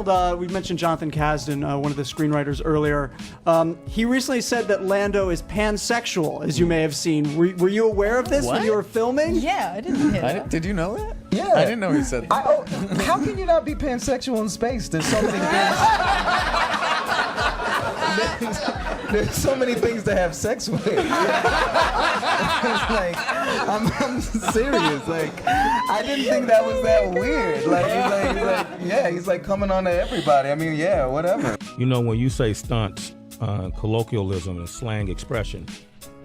wild. We mentioned Jonathan Kasdan, one of the screenwriters earlier. He recently said that Lando is pansexual, as you may have seen. Were you aware of this when you were filming? Yeah, I didn't hear that. Did you know that? Yeah. I didn't know he said that. How can you not be pansexual in space? There's so many things. There's so many things to have sex with. It's like, I'm serious. Like, I didn't think that was that weird. He's like coming on to everybody. I mean, yeah, whatever. You know, when you say stunts, colloquialism and slang expression,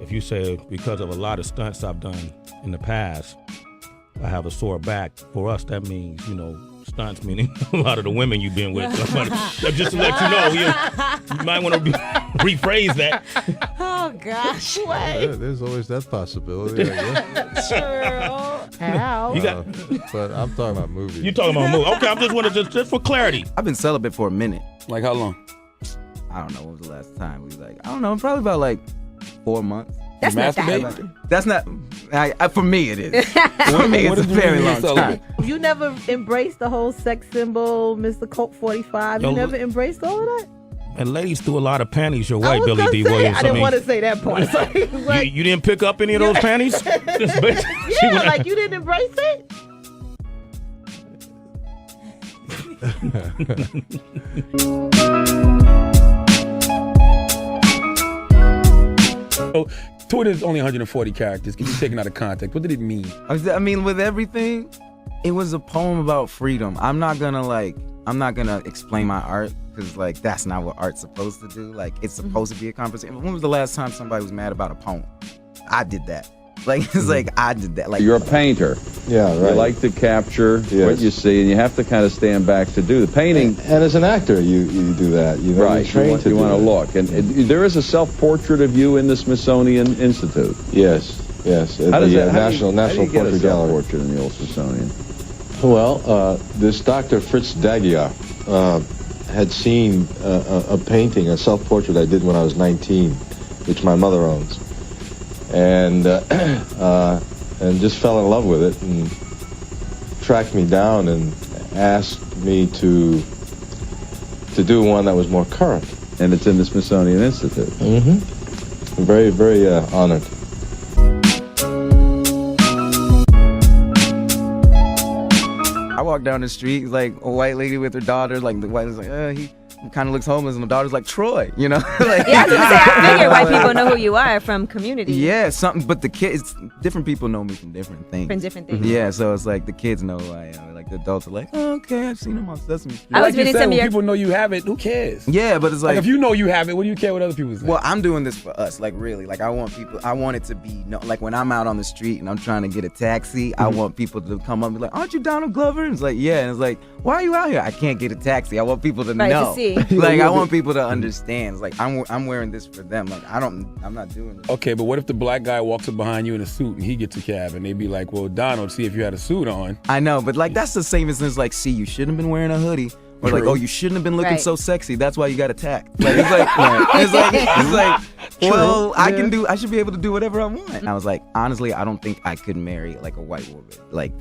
if you say because of a lot of stunts I've done in the past, I have a sore back. For us, that means, stunts, meaning a lot of the women you've been with. Just to let you know, you might want to rephrase that. Oh, gosh. There's always that possibility, I guess. Ow. But I'm talking about movies. You talking about movies. Okay, I'm just wondering, just for clarity. I've been celibate for a minute. Like how long? I don't know. What was the last time? Probably about 4 months. That's not that. That's not. For me, it is. For me, it's a very long time. You never embraced the whole sex symbol, Mr. Colt 45. You never embraced all of that? And ladies threw a lot of panties your way, Billy D. Williams. I didn't want to say that part. You didn't pick up any of those panties? Yeah, like you didn't embrace it? So, Twitter's only 140 characters. Can you take it out of context? What did it mean? I mean, with everything, it was a poem about freedom. I'm not gonna explain my art because that's not what art's supposed to do. It's supposed to be a conversation. When was the last time somebody was mad about a poem? I did that. I did that. You're a painter. Yeah, right. You like to capture what you see, and you have to kind of stand back to do the painting. And as an actor, you do that. You right. You train you want to look. And there is a self-portrait of you in the Smithsonian Institute. Yes. How does that, National how do you get a Portrait Gallery. Self-portrait in the old Smithsonian? Well, this Dr. Fritz Dagiar had seen a painting, a self-portrait I did when I was 19, which my mother owns. And just fell in love with it and tracked me down and asked me to do one that was more current. And it's in the Smithsonian Institute. Mm-hmm. I'm very, very honored. I walk down the street, a white lady with her daughter. The white lady's he kind of looks homeless, and the daughter's like, Troy, Yeah, I was going to say, I figure white people know who you are from Community. Yeah, but the kids, different people know me from different things. From different things. Yeah, so it's the kids know who I am. The adults are like, oh, okay, I've seen him on Sesame Street. I was reading some of your... people know you have it, who cares? Yeah, but it's if you know you have it, what do you care what other people say? Well, I'm doing this for us, really. I want it to be, when I'm out on the street and I'm trying to get a taxi, I want people to come up and be like, aren't you Donald Glover? And it's yeah. And it's why are you out here? I can't get a taxi. I want people to know. To see. I want people to understand. I'm wearing this for them. I'm not doing this. Okay, but what if the black guy walks up behind you in a suit and he gets a cab and they be like, well, Donald, see if you had a suit on. I know, but that's the same as see, you shouldn't have been wearing a hoodie. Or oh, you shouldn't have been looking so sexy. That's why you got attacked. Well, I should be able to do whatever I want. And I was honestly, I don't think I could marry a white woman.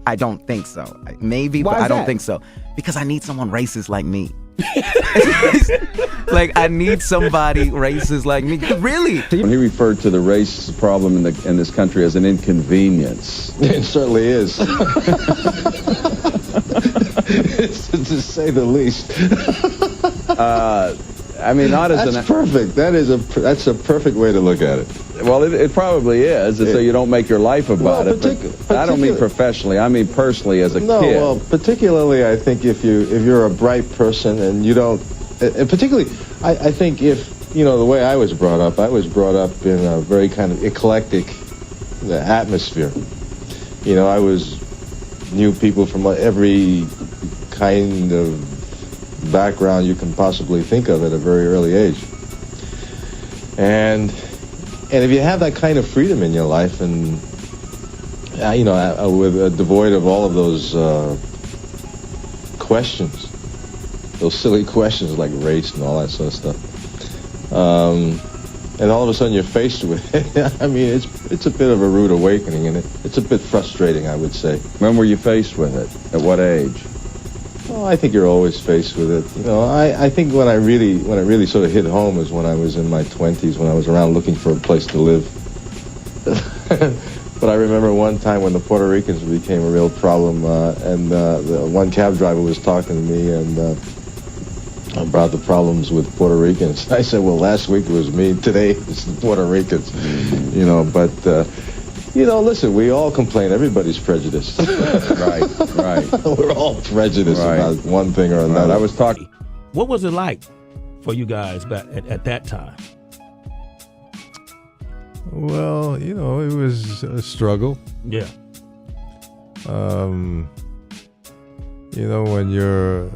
I don't think so. Maybe, but I don't think so. Because I need someone racist like me. I need somebody racist like me. Really? When he referred to the race problem in this country as an inconvenience. It certainly is. To say the least. Not as that's perfect. That's a perfect way to look at it. Well, it probably is, so you don't make your life about it. But I don't mean professionally. I mean personally as a kid. No, well, particularly I think if you're a bright person and you don't, and particularly I think if the way I was brought up in a very kind of eclectic atmosphere. I knew people from every kind of background you can possibly think of at a very early age. And if you have that kind of freedom in your life and, with devoid of all of those questions, those silly questions like race and all that sort of stuff, and all of a sudden you're faced with it, it's a bit of a rude awakening, and it's a bit frustrating, I would say. When were you faced with it? At what age? Well, I think you're always faced with it. You know, I think when it really sort of hit home is when I was in my 20s, when I was around looking for a place to live. But I remember one time when the Puerto Ricans became a real problem, and the one cab driver was talking to me and about the problems with Puerto Ricans. I said, well, last week it was me, today it's the Puerto Ricans. You know, but you know, listen, we all complain. Everybody's prejudiced. Right. We're all prejudiced about one thing or another. I was talking. What was it like for you guys back at that time? Well, you know, it was a struggle. Yeah. You know, when you're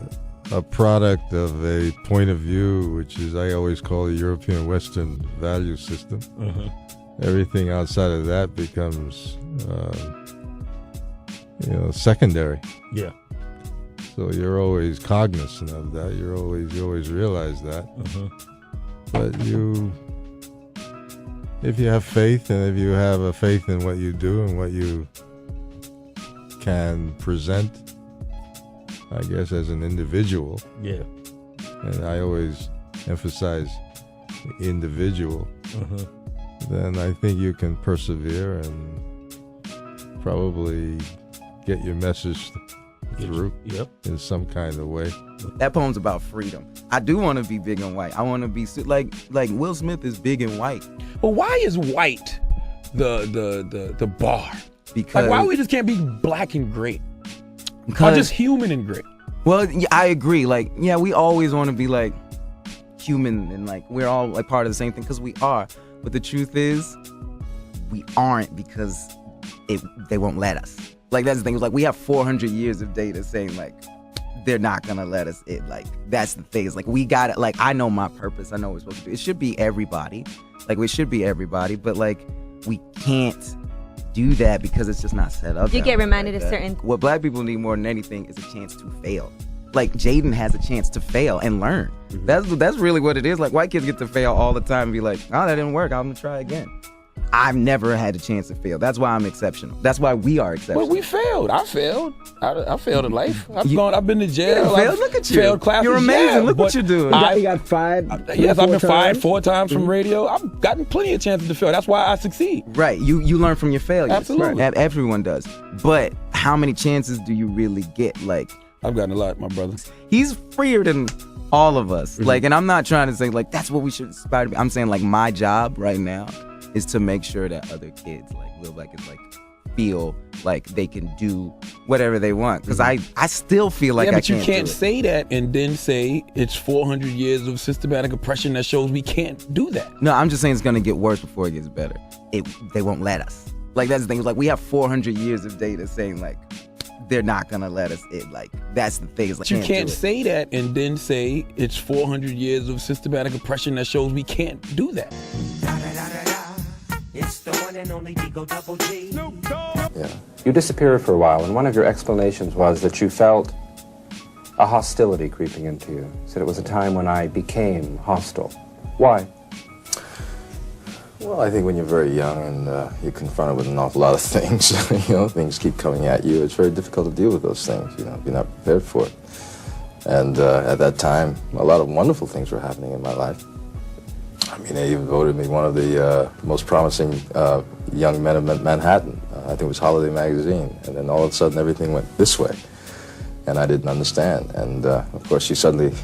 a product of a point of view, which is, I always call the European Western value system, everything outside of that becomes, you know, secondary. Yeah. So you're always cognizant of that. You always realize that. But if you have faith, and if you have a faith in what you do and what you can present, I guess, as an individual. Yeah. And I always emphasize the individual. Then I think you can persevere and probably get your message through in some kind of way. That poem's about freedom. I do want to be big and white. I want to be like Will Smith is big and white. But why is white the bar? Because like, why we just can't be black and great? Or just human and great? Well, yeah, I agree. Like, yeah, we always want to be like human and like we're all like part of the same thing because we are. But the truth is, we aren't because they won't let us. Like, that's the thing. It's like we have 400 years of data saying like they're not gonna let us. Like, that's the thing. It's like we got it. Like, I know my purpose. I know what we're supposed to do. It should be everybody. Like, we should be everybody. But like, we can't do that because it's just not set up. You get reminded like of certain. What black people need more than anything is a chance to fail. Like, Jaden has a chance to fail and learn. That's really what it is. Like, white kids get to fail all the time and be like, oh, that didn't work. I'm gonna try again. I've never had a chance to fail. That's why I'm exceptional. That's why we are exceptional. Well, we failed. I failed. I failed in life. I've been to jail. Failed? Look at you. Failed classes. You're amazing. Yeah, Look what you're doing. You got fired. Yes, I've been fired 4 times from radio. I've gotten plenty of chances to fail. That's why I succeed. Right. You learn from your failures. Absolutely. Right. Everyone does. But how many chances do you really get? Like, I've gotten a lot, my brother. He's freer than all of us. Like, and I'm not trying to say like that's what we should aspire to be. I'm saying like my job right now is to make sure that other kids, like little black kids, like feel like they can do whatever they want. Because I still feel like I can't. But you can't say that and then say it's 400 years of systematic oppression that shows we can't do that. No, I'm just saying it's gonna get worse before it gets better. They won't let us. Like, that's the thing. It's like we have 400 years of data saying like they're not gonna let us. Like, that's the thing. It's like, you can't say that and then say it's 400 years of systematic oppression that shows we can't do that. It's the one and only Digo Double G. Yeah. You disappeared for a while, and one of your explanations was that you felt a hostility creeping into you. You said it was a time when I became hostile. Why? Well, I think when you're very young and you're confronted with an awful lot of things, things keep coming at you, it's very difficult to deal with those things, you're not prepared for it. And at that time, a lot of wonderful things were happening in my life. I mean, they even voted me one of the most promising young men of Manhattan. I think it was Holiday Magazine. And then all of a sudden, everything went this way. And I didn't understand. And, of course, you suddenly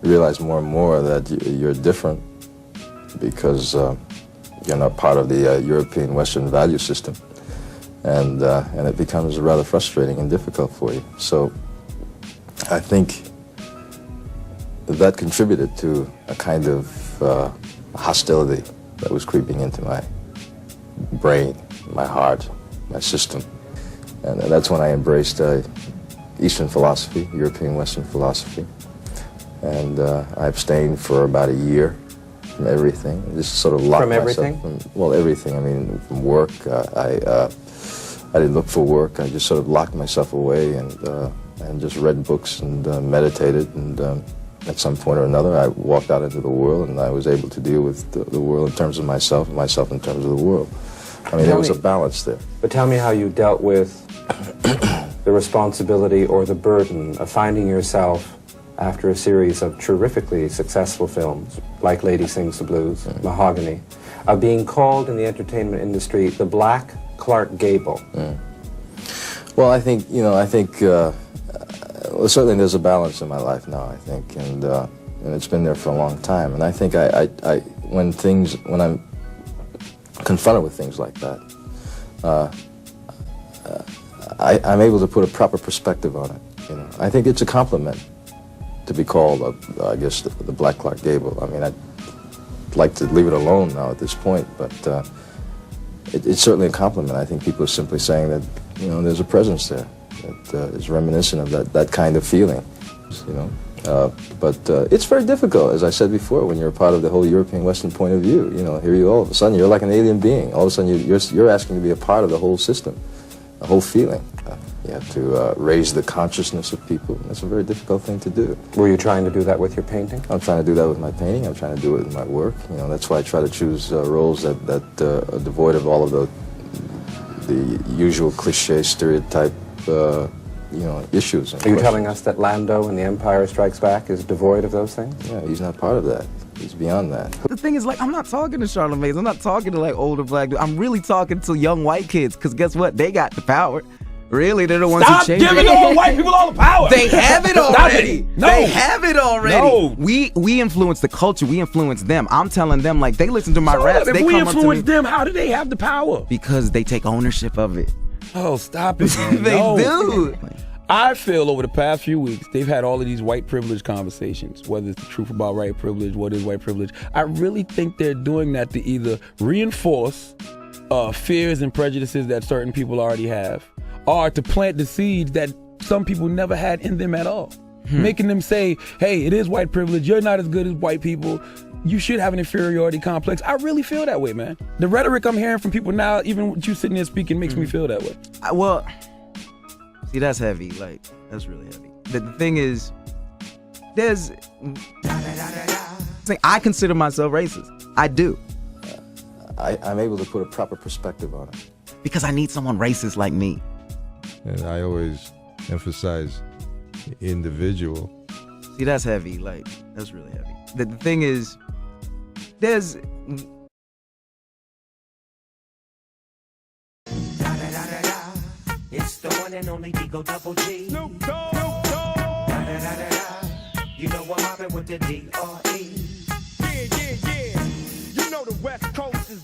realize more and more that you're different because you're not part of the European Western value system. And it becomes rather frustrating and difficult for you. So I think that contributed to a kind of hostility that was creeping into my brain, my heart, my system. And that's when I embraced Eastern philosophy, European Western philosophy. And I abstained for about a year from everything. Just sort of locked myself from everything. I mean, from work. I didn't look for work. I just sort of locked myself away and just read books and meditated. And at some point or another, I walked out into the world, and I was able to deal with the world in terms of myself, and myself in terms of the world. I mean, there was a balance there. But tell me how you dealt with the responsibility or the burden of finding yourself after a series of terrifically successful films like Lady Sings the Blues, Mahogany, of being called in the entertainment industry the Black Clark Gable? Well, I think, you know, well, certainly there's a balance in my life now, I think, and it's been there for a long time. And I think when I'm confronted with things like that, I'm able to put a proper perspective on it. You know, I think it's a compliment to be called, I guess, the Black Clark Gable. I mean, I'd like to leave it alone now at this point, but it's certainly a compliment. I think people are simply saying that, you know, there's a presence there that is reminiscent of that kind of feeling, you know. But it's very difficult, as I said before, when you're a part of the whole European Western point of view. You know, here you all of a sudden you're like an alien being. All of a sudden you're asking to be a part of the whole system, the whole feeling. You have to raise the consciousness of people. That's a very difficult thing to do. Were you trying to do that with your painting? I'm trying to do that with my painting. I'm trying to do it with my work. You know, that's why I try to choose roles that are devoid of all of the usual cliche stereotype you know, issues. Are you telling us that Lando in The Empire Strikes Back is devoid of those things? Yeah, he's not part of that. He's beyond that. The thing is, like, I'm not talking to Charlamagne's. I'm not talking to, like, older black dudes. I'm really talking to young white kids, because guess what? They got the power. Really, they're the ones who change it. Stop giving all white people all the power. They have it already. No. They have it already. No. We influence the culture. We influence them. I'm telling them, like, they listen to my raps. If They we come up to influence me them, how do they have the power? because they take ownership of it. Oh, stop it, man. They No. do. I feel over the past few weeks, they've had all of these white privilege conversations, whether it's the truth about white privilege, what is white privilege. I really think they're doing that to either reinforce fears and prejudices that certain people already have, or to plant the seeds that some people never had in them at all. Making them say, hey, it is white privilege, you're not as good as white people, you should have an inferiority complex. I really feel that way, man. The rhetoric I'm hearing from people now, even with you sitting there speaking, makes me feel that way. Well, see, that's heavy. Like, that's really heavy. The thing is, I consider myself racist. I do. I'm able to put a proper perspective on it. Because I need someone racist like me. And I always emphasize individual. See, that's heavy. Like, that's really heavy. The thing is, it's the one and only Digo Double G. Snoop Dogg. You know I'm mobbing with the D.R.E. Yeah. You know the West Coast is